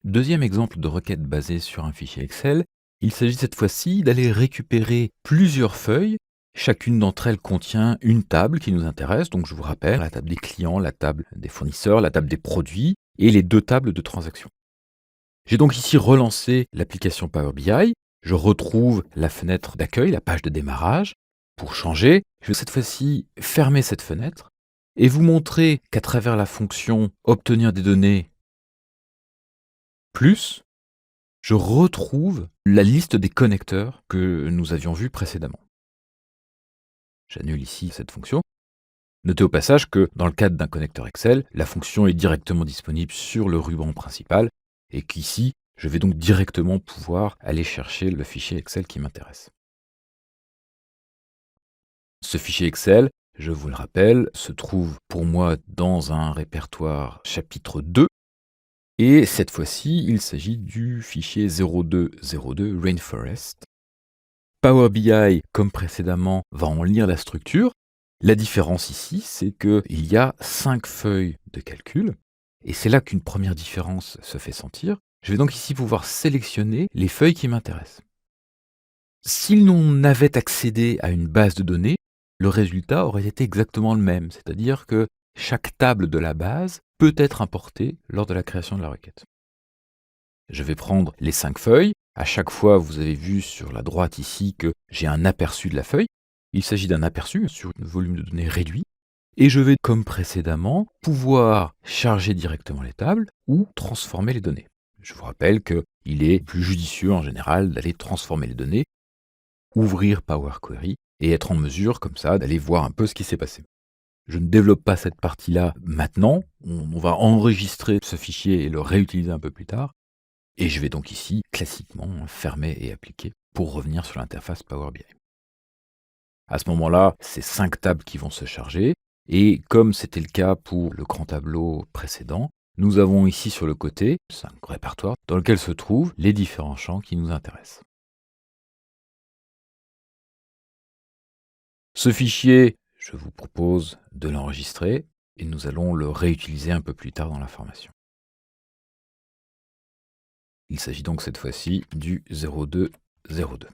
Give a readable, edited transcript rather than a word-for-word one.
Deuxième exemple de requête basée sur un fichier Excel, il s'agit cette fois-ci d'aller récupérer plusieurs feuilles. Chacune d'entre elles contient une table qui nous intéresse, donc je vous rappelle, la table des clients, la table des fournisseurs, la table des produits et les deux tables de transactions. J'ai donc ici relancé l'application Power BI, je retrouve la fenêtre d'accueil, la page de démarrage. Pour changer, je vais cette fois-ci fermer cette fenêtre et vous montrer qu'à travers la fonction obtenir des données plus, je retrouve la liste des connecteurs que nous avions vus précédemment. J'annule ici cette fonction. Notez au passage que dans le cadre d'un connecteur Excel, la fonction est directement disponible sur le ruban principal et qu'ici, je vais donc directement pouvoir aller chercher le fichier Excel qui m'intéresse. Ce fichier Excel, je vous le rappelle, se trouve pour moi dans un répertoire chapitre 2. Et cette fois-ci, il s'agit du fichier 0202 Rainforest. Power BI, comme précédemment, va en lire la structure. La différence ici, c'est qu'il y a 5 feuilles de calcul. Et c'est là qu'une première différence se fait sentir. Je vais donc ici pouvoir sélectionner les feuilles qui m'intéressent. Si l'on avait accédé à une base de données, le résultat aurait été exactement le même, c'est-à-dire que chaque table de la base peut être importée lors de la création de la requête. Je vais prendre les 5 feuilles. À chaque fois, vous avez vu sur la droite ici que j'ai un aperçu de la feuille. Il s'agit d'un aperçu sur un volume de données réduit. Et je vais, comme précédemment, pouvoir charger directement les tables ou transformer les données. Je vous rappelle qu'il est plus judicieux en général d'aller transformer les données, ouvrir Power Query et être en mesure comme ça d'aller voir un peu ce qui s'est passé. Je ne développe pas cette partie-là maintenant, on va enregistrer ce fichier et le réutiliser un peu plus tard. Et je vais donc ici, classiquement, fermer et appliquer pour revenir sur l'interface Power BI. À ce moment-là, c'est 5 tables qui vont se charger. Et comme c'était le cas pour le grand tableau précédent, nous avons ici sur le côté 5 répertoires dans lesquels se trouvent les différents champs qui nous intéressent. Ce fichier, je vous propose de l'enregistrer et nous allons le réutiliser un peu plus tard dans la formation. Il s'agit donc cette fois-ci du 0202.